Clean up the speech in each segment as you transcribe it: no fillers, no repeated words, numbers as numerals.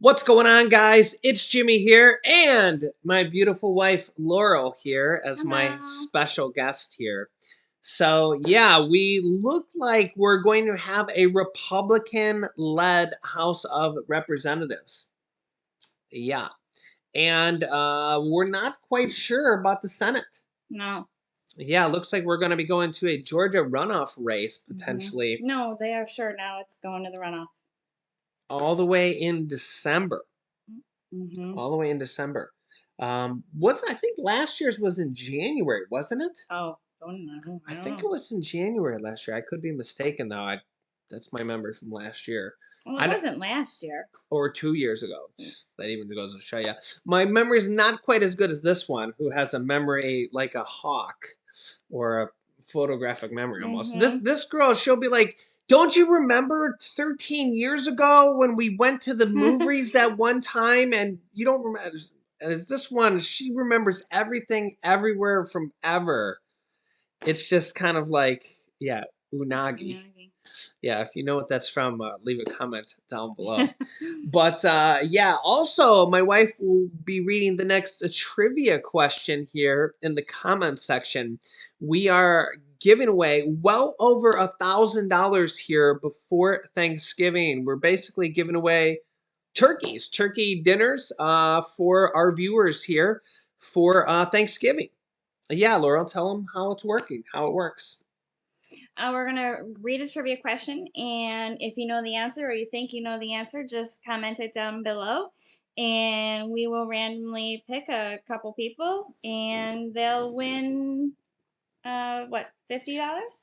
What's going on, guys? It's Jimmy here, and my beautiful wife Laurel here as my Hello. special guest here. So, yeah, we look like we're going to have a Republican-led House of Representatives. Yeah, and we're not quite sure about the Senate. No. Yeah, looks like we're going to be going to a Georgia runoff race hmm potentially No, they are sure now it's going to the runoff. all the way in December. hmm All the way in December. Was I think last year's was in January, wasn't it? Oh, don't know. I I don't think know. it was in January last year. I could be mistaken though. That's my memory from last year. Well, it I wasn't last year. or 2 years ago. Mm. That even goes to show you. My memory is not quite as good as this one, who has a memory like a hawk or a photographic memory almost. This Mm-hmm. this girl, she'll be like, "Don't you remember 13 years ago when we went to the movies that one time?" And you don't remember. And it's this one, she remembers everything, everywhere from ever. It's just kind of like, yeah, unagi. Unagi. Yeah, if you know what that's from, leave a comment down below. But yeah, also, my wife will be reading the next trivia question here in the comment section. We are giving away well over $1,000 here before Thanksgiving. We're basically giving away turkey dinners for our viewers here for Thanksgiving. Yeah, Laurel, tell them how it's working, how it works. We're going to read a trivia question, and if you know the answer or you think you know the answer, just comment it down below. And we will randomly pick a couple people, and they'll win, what, $50?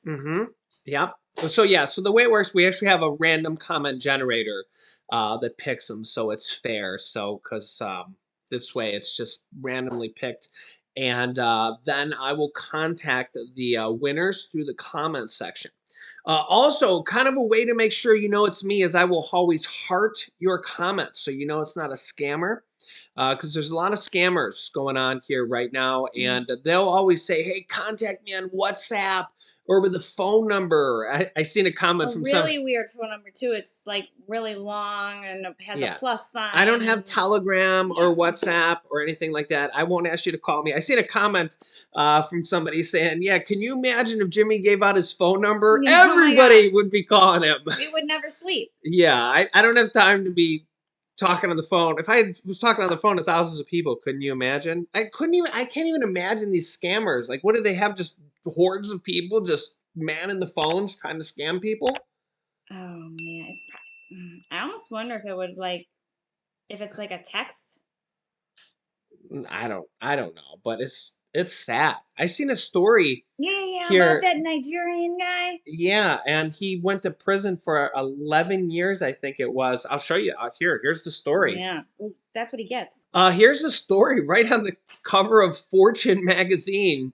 Mm-hmm. Yep. So yeah, so the way it works, we actually have a random comment generator that picks them, so it's fair. So because this way it's just randomly picked, and then I will contact the winners through the comment section. Also, kind of a way to make sure you know it's me is I will always heart your comments, so you know it's not a scammer. Because there's a lot of scammers going on here right now, and they'll always say, "Hey, contact me on WhatsApp or with a phone number." I seen a comment A from some. really weird phone number too. It's like really long and it has a Yeah, plus I don't sign have and Telegram yeah. or WhatsApp or anything like that. I won't ask you to call me. I seen a comment from somebody saying, "Yeah, can you imagine if Jimmy gave out his phone number? Yeah, oh my god. Everybody would be calling him." We would never sleep. Yeah, I don't have time to be talking on the phone. If I was talking on the phone to thousands of people, couldn't you imagine? I can't even imagine these scammers. Like, what do they have? Just hordes of people just manning the phones trying to scam people? Oh man, I almost wonder if it would like if it's like a text. I don't know, but it's sad. I seen a story Yeah, about here. that Nigerian guy. Yeah, and he went to prison for 11 years, I think it was. I'll show you. Here's the story. Yeah, well, that's what he gets. Here's the story right on the cover of Fortune magazine.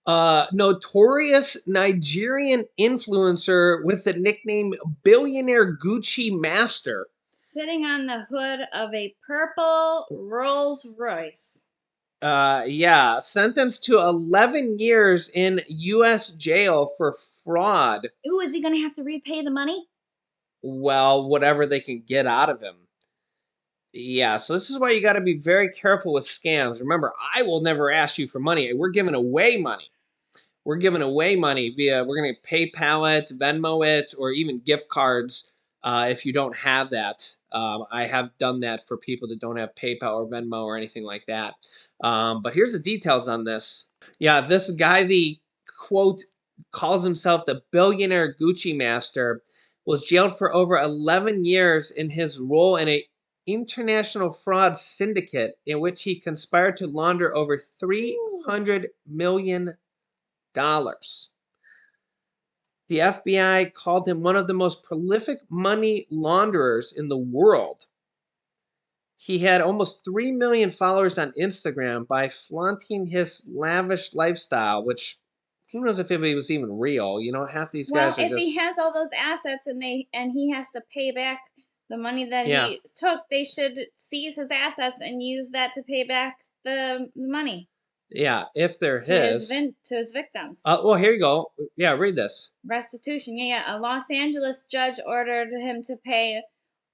Notorious Nigerian influencer with the nickname Billionaire Gucci Master. Sitting on the hood of a purple Rolls Royce. Yeah, sentenced to 11 years in U.S. jail for fraud. Ooh, is he gonna have to repay the money? Well, whatever they can get out of him. Yeah, so this is why you got to be very careful with scams. Remember, I will never ask you for money. We're giving away money. We're giving away money we're going to PayPal it, Venmo it, or even gift cards if you don't have that. I have done that for people that don't have PayPal or Venmo or anything like that. But here's the details on this. Yeah, this guy, the quote, calls himself the billionaire Gucci master, was jailed for over 11 years in his role in a international fraud syndicate in which he conspired to launder over $300 million. The FBI called him one of the most prolific money launderers in the world. He had almost 3 million followers on Instagram by flaunting his lavish lifestyle, which who knows if it was even real. You know, half these Well, guys are if he just, has all those assets and he has to pay back the money that yeah, he took, they should seize his assets and use that to pay back the money yeah, if they're to his. his victims. Well, here you go. Yeah, read this. Restitution. Yeah, a Los Angeles judge ordered him to pay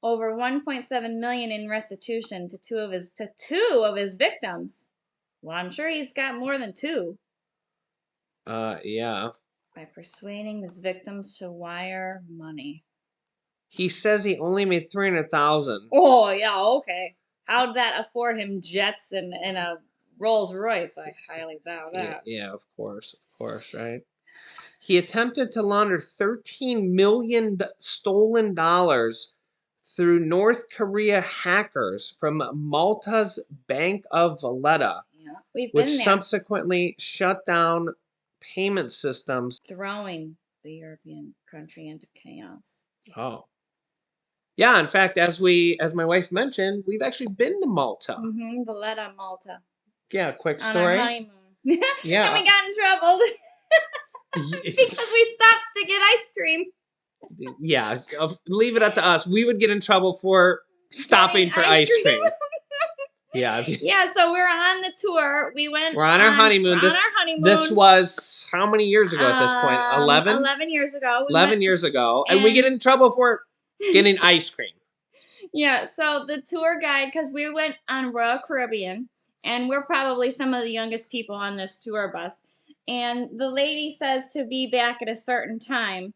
over 1.7 million in restitution to two of his victims. Well, I'm sure he's got more than two. Yeah. By persuading his victims to wire money. He says he only made 300,000. Oh yeah, okay. How'd that afford him jets and a Rolls Royce? I highly doubt that. Yeah, of course, right? He attempted to launder 13 million stolen dollars through North Korea hackers from Malta's Bank of Valletta, Yeah, we've which been there. subsequently shut down payment systems. Throwing the European country into chaos. Oh. Yeah, in fact, as my wife mentioned, we've actually been to Malta. Valletta, Malta. Yeah, quick On our story. honeymoon. Yeah. And we got in trouble because we stopped to get ice cream. Yeah, leave it up to us. We would get in trouble for stopping for ice cream. Yeah. Yeah, so we're on the tour. We're on our honeymoon. This was how many years ago at this point? 11? 11 years ago. 11 years ago. And we get in trouble for getting ice cream. Yeah, so the tour guide, because we went on Royal Caribbean, and we're probably some of the youngest people on this tour bus. And the lady says to be back at a certain time.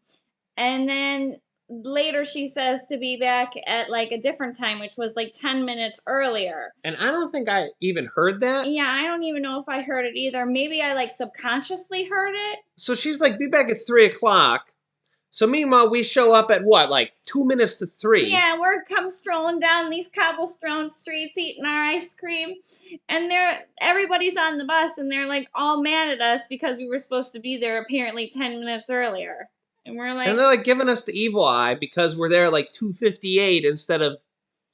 And then later she says to be back at like a different time, which was like 10 minutes earlier. And I don't think I even heard that. Yeah, I don't even know if I heard it either. Maybe I like subconsciously heard it. So she's like, be back at 3 o'clock. So meanwhile, we show up at what, like 2 minutes to 3? Yeah, we're come strolling down these cobblestone streets eating our ice cream, and everybody's on the bus, and they're like all mad at us because we were supposed to be there apparently 10 minutes earlier, and we're like, and they're like giving us the evil eye because we're there like 2:58 instead of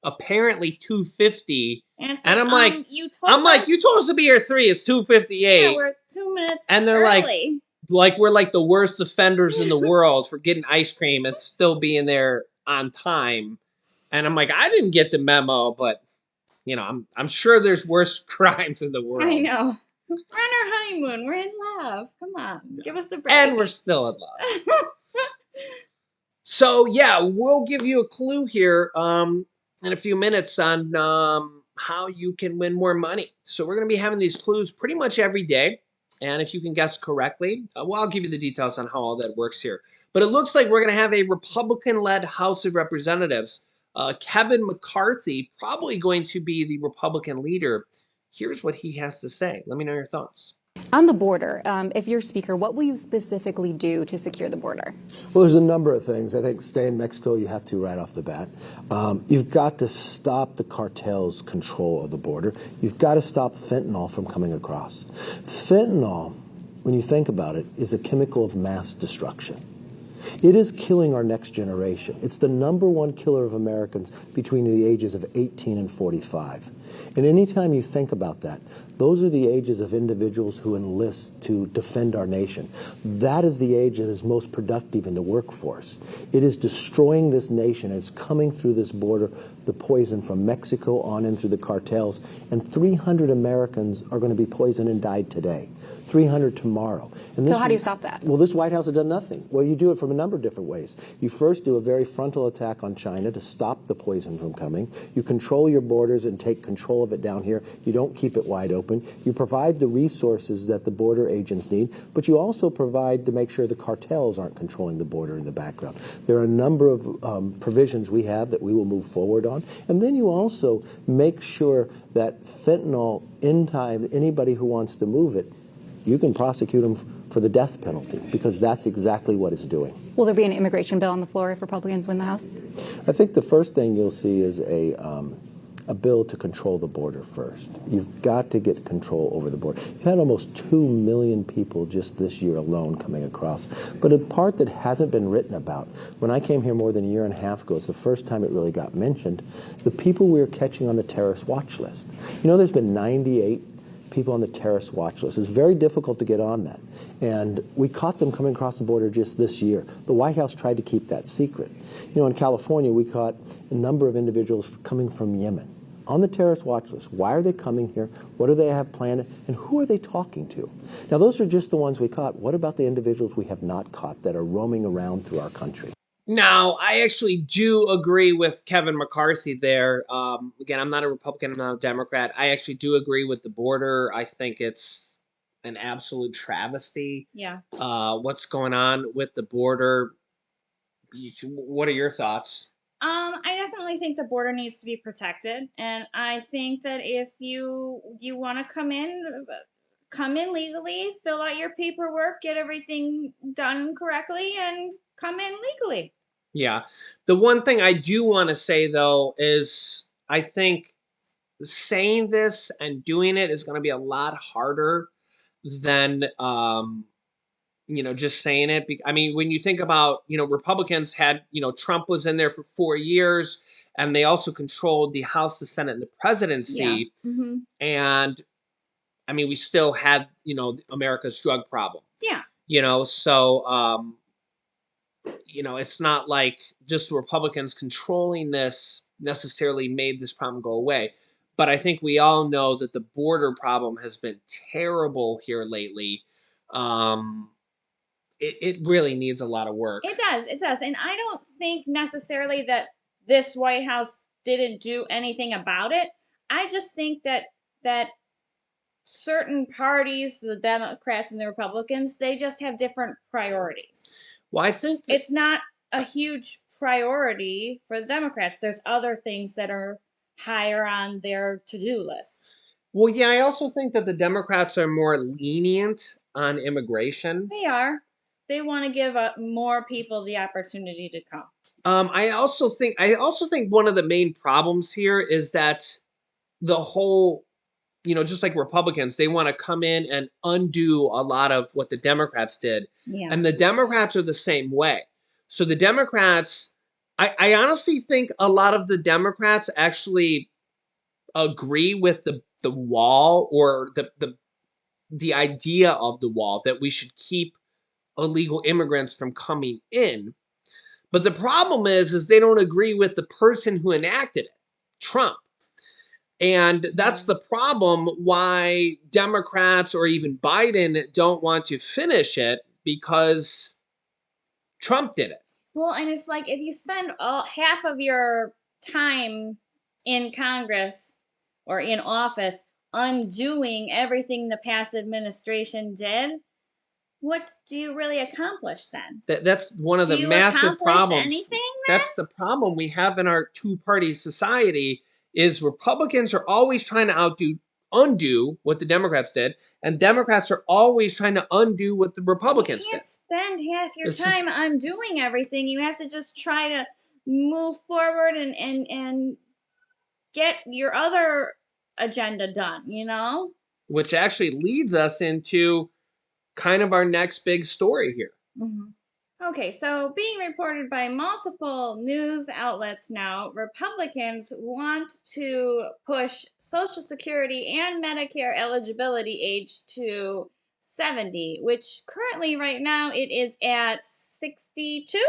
apparently 2:50. And I'm like, you told us to be here 3. It's 2:58. Yeah, we're 2 minutes. And they're early. like we're like the worst offenders in the world for getting ice cream and still being there on time. And I'm like, I didn't get the memo, but you know, I'm sure there's worse crimes in the world. I know. We're on our honeymoon. We're in love. Come on, give us a break. And we're still in love. So yeah, we'll give you a clue here in a few minutes on how you can win more money. So we're going to be having these clues pretty much every day. And if you can guess correctly, well, I'll give you the details on how all that works here. But it looks like we're going to have a Republican-led House of Representatives. Kevin McCarthy probably going to be the Republican leader. Here's what he has to say. Let me know your thoughts. On the border, if you're Speaker, what will you specifically do to secure the border? Well, there's a number of things. I think stay in Mexico, you have to right off the bat. You've got to stop the cartel's control of the border. You've got to stop fentanyl from coming across. Fentanyl, when you think about it, is a chemical of mass destruction. It is killing our next generation. It's the #1 killer of Americans between the ages of 18 and 45. And anytime you think about that, those are the ages of individuals who enlist to defend our nation. That is the age that is most productive in the workforce. It is destroying this nation. It's coming through this border, the poison from Mexico on in through the cartels. And 300 Americans are going to be poisoned and died today. 300 tomorrow. And so how do you stop that? Well, this White House has done nothing. Well, you do it from a number of different ways. You first do a very frontal attack on China to stop the poison from coming. You control your borders and take control of it down here. You don't keep it wide open. You provide the resources that the border agents need, but you also provide to make sure the cartels aren't controlling the border in the background. There are a number of provisions we have that we will move forward on. And then you also make sure that fentanyl, in time, anybody who wants to move it, you can prosecute them for the death penalty, because that's exactly what it's doing. Will there be an immigration bill on the floor if Republicans win the House? I think the first thing you'll see is a bill to control the border first. You've got to get control over the border. You've had almost 2 million people just this year alone coming across. But a part that hasn't been written about, when I came here more than a year and a half ago, it's the first time it really got mentioned, the people we were catching on the terrorist watch list. You know, there's been 98 people on the terrorist watch list. It's very difficult to get on that. And we caught them coming across the border just this year. The White House tried to keep that secret. You know, in California, we caught a number of individuals coming from Yemen on the terrorist watch list. Why are they coming here? What do they have planned? And who are they talking to? Now, those are just the ones we caught. What about the individuals we have not caught that are roaming around through our country? Now, I actually do agree with Kevin McCarthy there. Again, I'm not a Republican, I'm not a Democrat. I actually do agree with the border. I think it's an absolute travesty. Yeah. What's going on with the border? What are your thoughts? I definitely think the border needs to be protected, and I think that if you want to come in legally, fill out your paperwork, get everything done correctly, and come in legally. Yeah. The one thing I do want to say though is I think saying this and doing it is going to be a lot harder than just saying it. I mean, when you think about, Republicans had, Trump was in there for 4 years, and they also controlled the House, the Senate, and the Yeah. presidency. And I mean, we still had, America's drug problem. Yeah. So it's not like just Republicans controlling this necessarily made this problem go away. But I think we all know that the border problem has been terrible here lately. Um, it really needs a lot of work. It does. It does. And I don't think necessarily that this White House didn't do anything about it. I just think that certain parties, the Democrats and the Republicans, they just have different priorities. Well, I think that, It's not a huge priority for the Democrats. There's other things that are higher on their to-do list. well, yeah, I also think that the Democrats are more lenient on immigration. They are. They want to give more people the opportunity to come. I also think one of the main problems here is that the whole, just like Republicans, they want to come in and undo a lot of what the Democrats did. Yeah. And the Democrats are the same way. So the Democrats, I honestly think a lot of the Democrats actually agree with the wall, or the idea of the wall, that we should keep illegal immigrants from coming in. But the problem is they don't agree with the person who enacted it, Trump. And that's the problem why Democrats or even Biden don't want to finish it, because Trump did it. Well, and it's like if you spend half of your time in Congress or in office undoing everything the past administration did, what do you really accomplish then? That's one of Do the you massive accomplish problems. anything then? That's the problem we have in our two-party society, is Republicans are always trying to undo what the Democrats did, and Democrats are always trying to undo what the Republicans You did. can't spend half your It's just- time undoing everything. You have to just try to move forward and get your other agenda done, you know? Which actually leads us into kind of our next big story here. Okay, so being reported by multiple news outlets now, Republicans want to push Social Security and Medicare eligibility age to 70, which currently right now it is at 62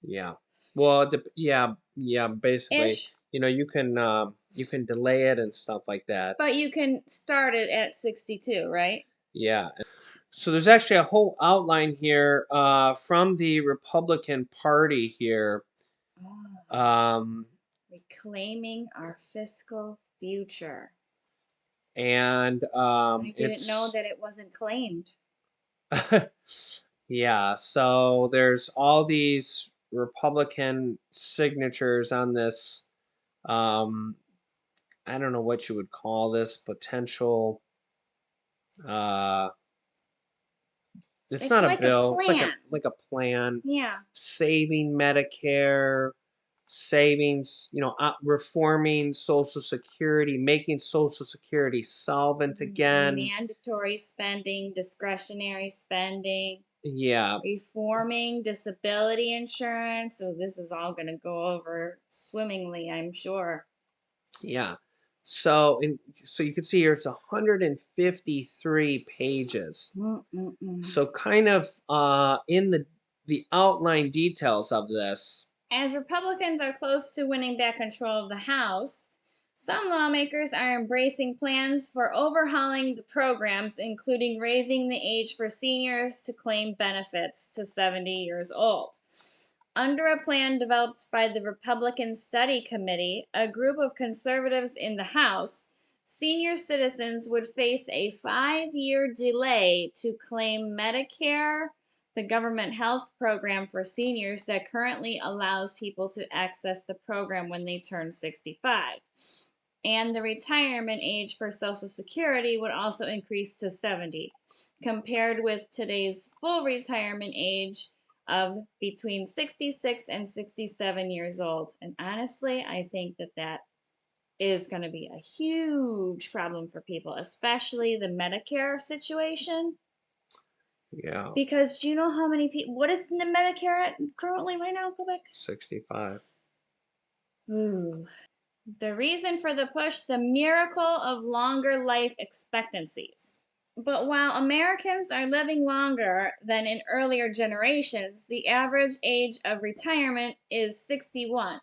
Yeah. Well, yeah, basically, ish, you can delay it and stuff like that. but you can start it at 62, right? Yeah. So there's actually a whole outline here from the Republican Party here. Oh, Um, reclaiming our fiscal future. and I didn't know that it wasn't claimed. yeah, so there's all these Republican signatures on this. Um, I don't know what you would call this, potential. Uh, it's It's not a like a bill. It's plan. like a plan. Yeah. Saving Medicare, savings. Reforming Social Security, making Social Security solvent again. Mandatory spending, discretionary spending, Yeah, reforming disability insurance. So this is all going to go over swimmingly, I'm sure. yeah. So you can see here it's 153 pages. So kind of in the outline details of this. As Republicans are close to winning back control of the House, some lawmakers are embracing plans for overhauling the programs, including raising the age for seniors to claim benefits to 70 years old. Under a plan developed by the Republican Study Committee, a group of conservatives in the House, senior citizens would face a 5-year delay to claim Medicare, the government health program for seniors that currently allows people to access the program when they turn 65. And the retirement age for Social Security would also increase to 70, compared with today's full retirement age of between 66 and 67 years old. And honestly, I think that is going to be a huge problem for people, especially the Medicare situation. Yeah. Because do you know how many people, what is the Medicare at currently right now, Quebec? 65. Ooh. The reason for the push, the miracle of longer life expectancies. But while Americans are living longer than in earlier generations, the average age of retirement is 61,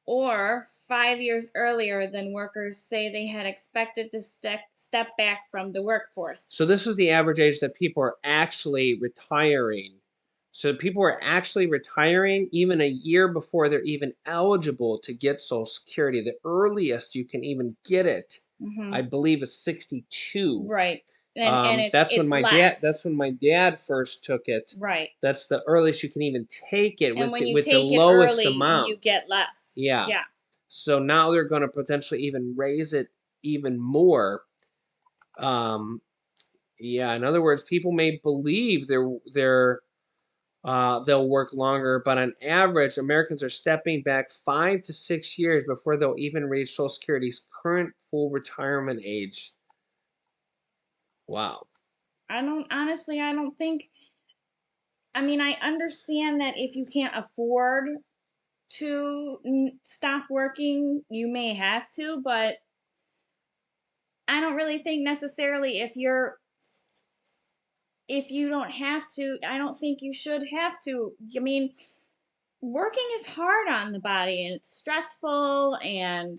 or 5 years earlier than workers say they had expected to step back from the workforce. So this is the average age that people are actually retiring. So people are actually retiring even a year before they're even eligible to get Social Security. The earliest you can even get it, I believe, is 62. Right. And That's when it's my less. That's when my dad first took it. Right. That's the earliest you can even take it And when you with the take it lowest early, amount. you get less. Yeah. Yeah. So now they're going to potentially even raise it even more. Yeah, in other words, people may believe they'll work longer, but on average, Americans are stepping back 5 to 6 years before they'll even reach Social Security's current full retirement age. Wow. I don't think, I mean, I understand that if you can't afford to stop working, you may have to, but I don't really think necessarily if you don't have to, I don't think you should have to. I mean, working is hard on the body and it's stressful and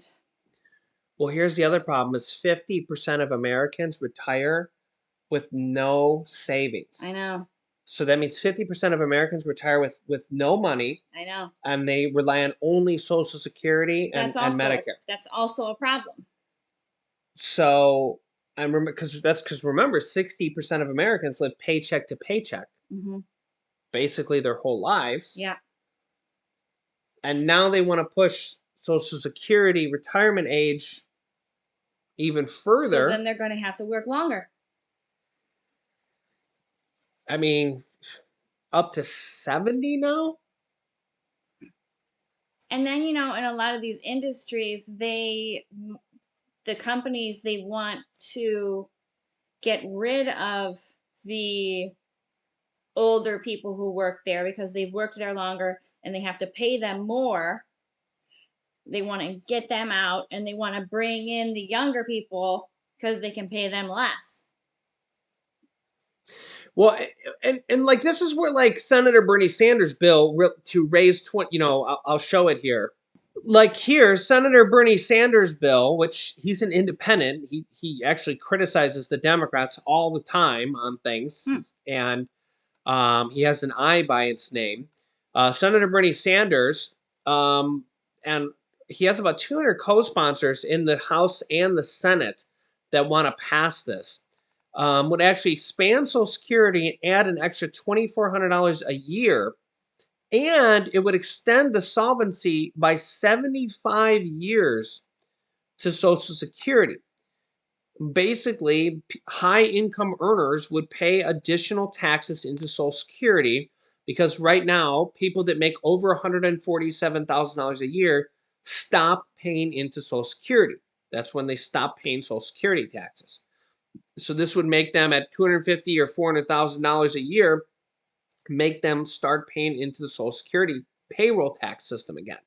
Well, here's the other problem is 50% of Americans retire with no savings. I know. So that means 50% of Americans retire with no money. I know. And they rely on only Social Security and Medicare. That's also a problem. So I remember because remember 60% of Americans live paycheck to paycheck, basically their whole lives. Yeah. And now they want to push Social Security retirement age even further. So then they're going to have to work longer. I mean, up to 70 now. And then, in a lot of these industries, the companies, they want to get rid of the older people who work there because they've worked there longer and they have to pay them more. They want to get them out and they want to bring in the younger people because they can pay them less. Well, and like this is where like Senator Bernie Sanders' bill to raise 20, I'll show it here. Like here, Senator Bernie Sanders' bill, which he's an independent, he actually criticizes the Democrats all the time on things, and he has an I by its name. Senator Bernie Sanders, and he has about 200 co-sponsors in the House and the Senate that want to pass this. Would actually expand Social Security and add an extra $2,400 a year, and it would extend the solvency by 75 years to Social Security. Basically, high income earners would pay additional taxes into Social Security because right now, people that make over $147,000 a year stop paying into Social Security. That's when they stop paying Social Security taxes. So this would make them at $250,000 or $400,000 a year, make them start paying into the Social Security payroll tax system again.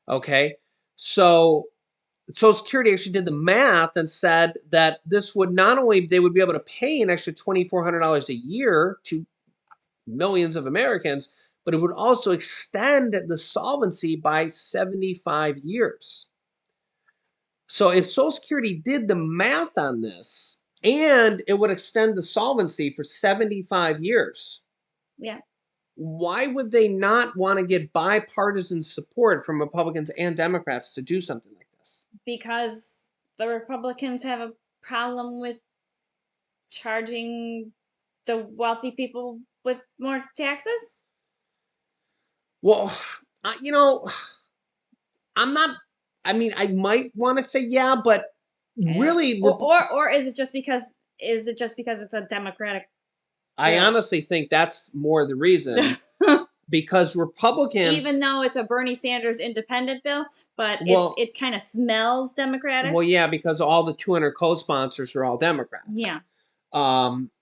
Okay, so Social Security actually did the math and said that this would not only they would be able to pay an extra $2,400 a year to millions of Americans, but it would also extend the solvency by 75 years. So if Social Security did the math on this, and it would extend the solvency for 75 years. Yeah. why would they not want to get bipartisan support from Republicans and Democrats to do something like this? Because the Republicans have a problem with charging the wealthy people with more taxes. Well, you know, I'm not. I mean, I might want to say yeah, but really, Or is it just because it's a Democratic I bill? honestly think that's more the reason because Republicans. Even though it's a Bernie Sanders independent bill, but Well, it kind of smells Democratic. well, yeah, because all the 200 co-sponsors are all Democrats. Yeah.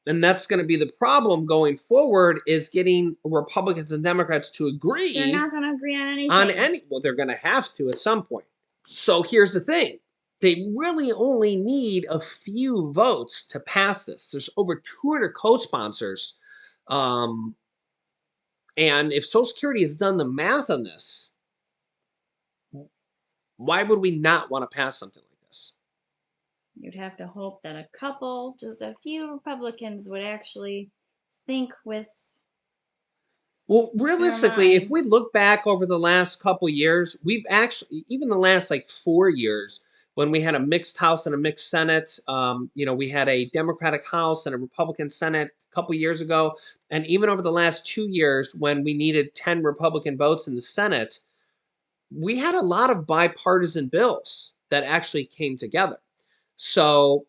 And that's going to be the problem going forward is getting Republicans and Democrats to agree. They're not going to agree on anything. Well, they're going to have to at some point. So here's the thing. They really only need a few votes to pass this. There's over 200 co-sponsors. And if Social Security has done the math on this, why would we not want to pass something like this? You'd have to hope that just a few Republicans would actually think with. Well, realistically, if we look back over the last couple years, we've actually, even the last like 4 years, when we had a mixed House and a mixed Senate, we had a Democratic House and a Republican Senate a couple years ago. And even over the last 2 years, when we needed 10 Republican votes in the Senate, we had a lot of bipartisan bills that actually came together. So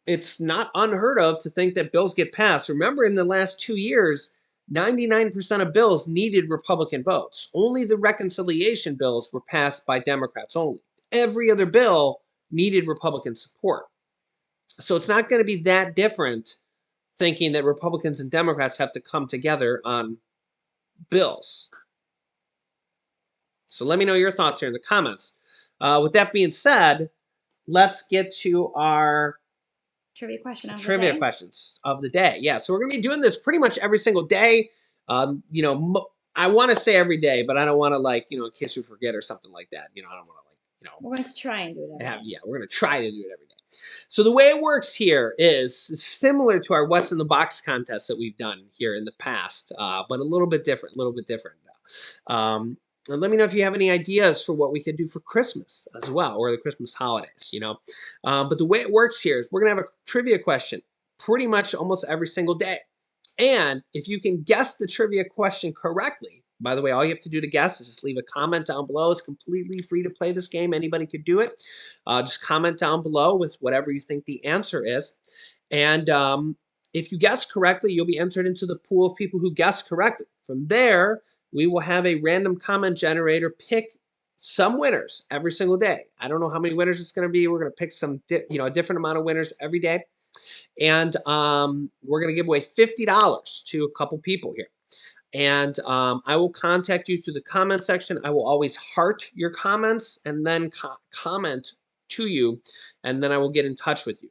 it's not unheard of to think that bills get passed. Remember, in the last 2 years, 99% of bills needed Republican votes. Only the reconciliation bills were passed by Democrats only. Every other bill needed Republican support. So it's not going to be that different thinking that Republicans and Democrats have to come together on bills. So let me know your thoughts here in the comments. With that being said, let's get to our trivia questions of the day. Yeah, so we're gonna be doing this pretty much every single day. I want to say every day, but I don't want to in case we forget or something like that. I don't want to We're going to try and do it every day. Yeah, we're gonna try to do it every day. So the way it works here is similar to our What's in the Box contest that we've done here in the past, but a little bit different. And let me know if you have any ideas for what we could do for Christmas as well, or the Christmas holidays, But the way it works here is we're going to have a trivia question pretty much almost every single day. And if you can guess the trivia question correctly, by the way, all you have to do to guess is just leave a comment down below. It's completely free to play this game. Anybody could do it. Just comment down below with whatever you think the answer is. And if you guess correctly, you'll be entered into the pool of people who guess correctly. From there, we will have a random comment generator pick some winners every single day. I don't know how many winners it's going to be. We're going to pick a different amount of winners every day. And we're going to give away $50 to a couple people here. And I will contact you through the comment section. I will always heart your comments and then comment to you, and then I will get in touch with you.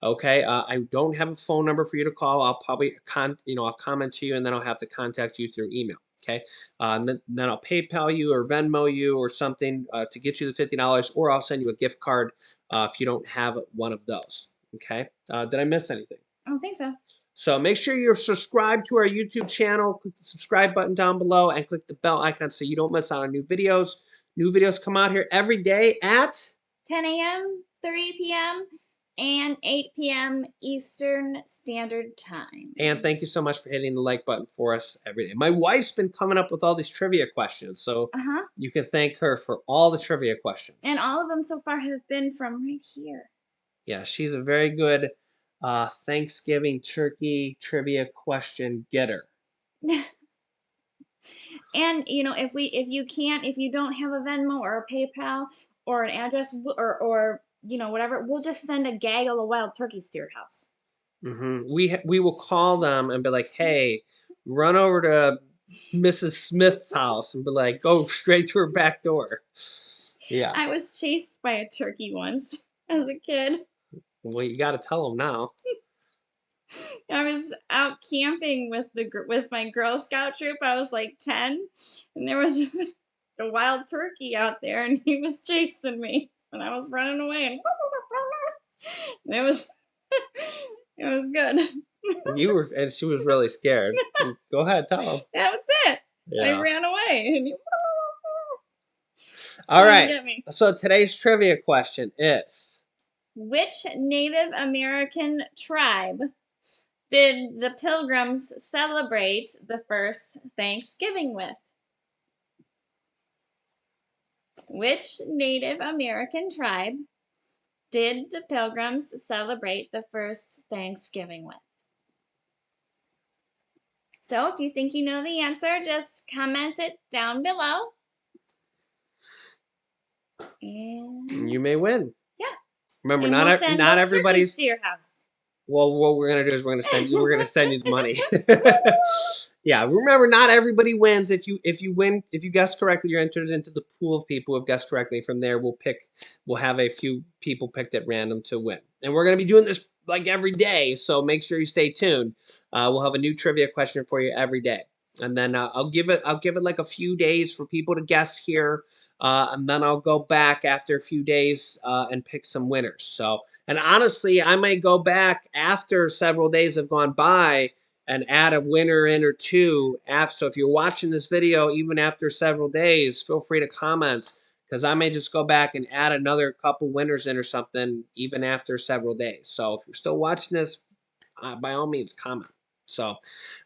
Okay, I don't have a phone number for you to call. I'll probably I'll comment to you, and then I'll have to contact you through email. Okay, and then I'll PayPal you or Venmo you or something to get you the $50, or I'll send you a gift card if you don't have one of those. Okay, did I miss anything? I don't think so. So make sure you're subscribed to our YouTube channel. Click the subscribe button down below and click the bell icon so you don't miss out on new videos. New videos come out here every day at 10 a.m., 3 p.m., and 8 p.m. Eastern Standard Time. And thank you so much for hitting the like button for us every day. My wife's been coming up with all these trivia questions, so you can thank her for all the trivia questions. And all of them so far have been from right here. Yeah, she's a very good Thanksgiving turkey trivia question getter. And if you don't have a Venmo or a PayPal or an address or whatever, we'll just send a gaggle of wild turkeys to your house. We will call them and be like, hey, run over to Mrs. Smith's house and be like, go straight to her back door. Yeah. I was chased by a turkey once as a kid. Well, you got to tell them now. I was out camping with my Girl Scout troop. I was like 10, and there was a wild turkey out there, and he was chasing me, and I was running away, and it was it was good. You were, and she was really scared. Go ahead, tell them. That was it. I Yeah. ran away. And he All trying to right. get me. So today's trivia question is: Which Native American tribe did the Pilgrims celebrate the first Thanksgiving with? Which Native American tribe did the Pilgrims celebrate the first Thanksgiving with? So if you think you know the answer, just comment it down below. And you may win. yeah. Remember, And we'll send not those turkeys everybody's. to your house. Well, what we're gonna do is we're gonna send you the money. Yeah, remember, not everybody wins. If you guess correctly, you're entered into the pool of people who have guessed correctly. From there, we'll have a few people picked at random to win, and we're gonna be doing this like every day. So make sure you stay tuned. We'll have a new trivia question for you every day, and then I'll give it like a few days for people to guess here, and then I'll go back after a few days and pick some winners. So. And honestly, I might go back after several days have gone by and add a winner in or two. So if you're watching this video, even after several days, feel free to comment, because I may just go back and add another couple winners in or something, even after several days. So if you're still watching this, by all means, comment. So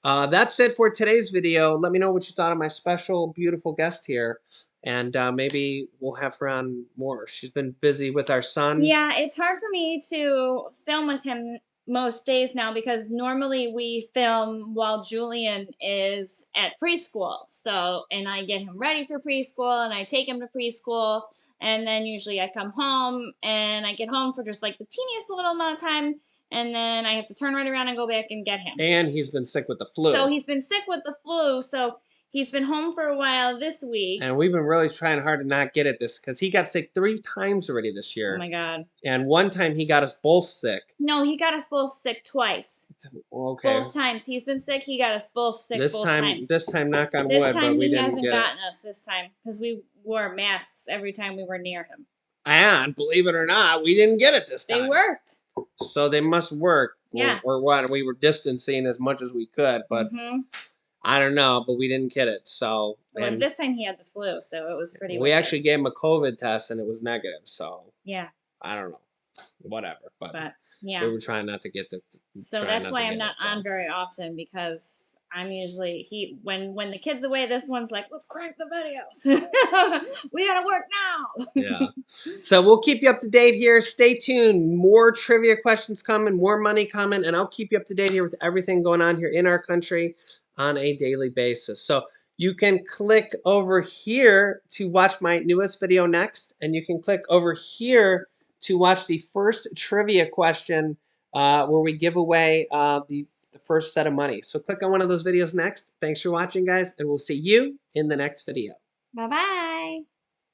that's it for today's video. Let me know what you thought of my special, beautiful guest here. And maybe we'll have her on more. She's been busy with our son. Yeah, it's hard for me to film with him most days now because normally we film while Julian is at preschool. So, and I get him ready for preschool and I take him to preschool. And then usually I come home and I get home for just like the teeniest little amount of time. And then I have to turn right around and go back and get him. And he's been sick with the flu. So he's been sick with the flu. So he's been home for a while this week. And we've been really trying hard to not get at this because he got sick 3 times already this year. Oh my God. And one time he got us both sick. No, he got us both sick twice. Okay. Both times. He's been sick. He got us both sick both times. This time, knock on This wood, time but we he didn't hasn't get gotten us this time because we wore masks every time we were near him. And believe it or not, we didn't get it this time. They worked. So they must work. Yeah. Or what? We were distancing as much as we could, but I don't know. But we didn't get it. So well, this time he had the flu, so it was pretty. We actually gave him a COVID test, and it was negative. So yeah. I don't know. Whatever. But yeah, we were trying not to get the. So that's why I'm not on very often because I'm usually when the kid's away, this one's like, let's crank the videos. We gotta work now. Yeah. So we'll keep you up to date here. Stay tuned. More trivia questions coming, more money coming, and I'll keep you up to date here with everything going on here in our country on a daily basis. So you can click over here to watch my newest video next, and you can click over here to watch the first trivia question where we give away the first set of money. So click on one of those videos next. Thanks for watching, guys, and we'll see you in the next video. Bye-bye.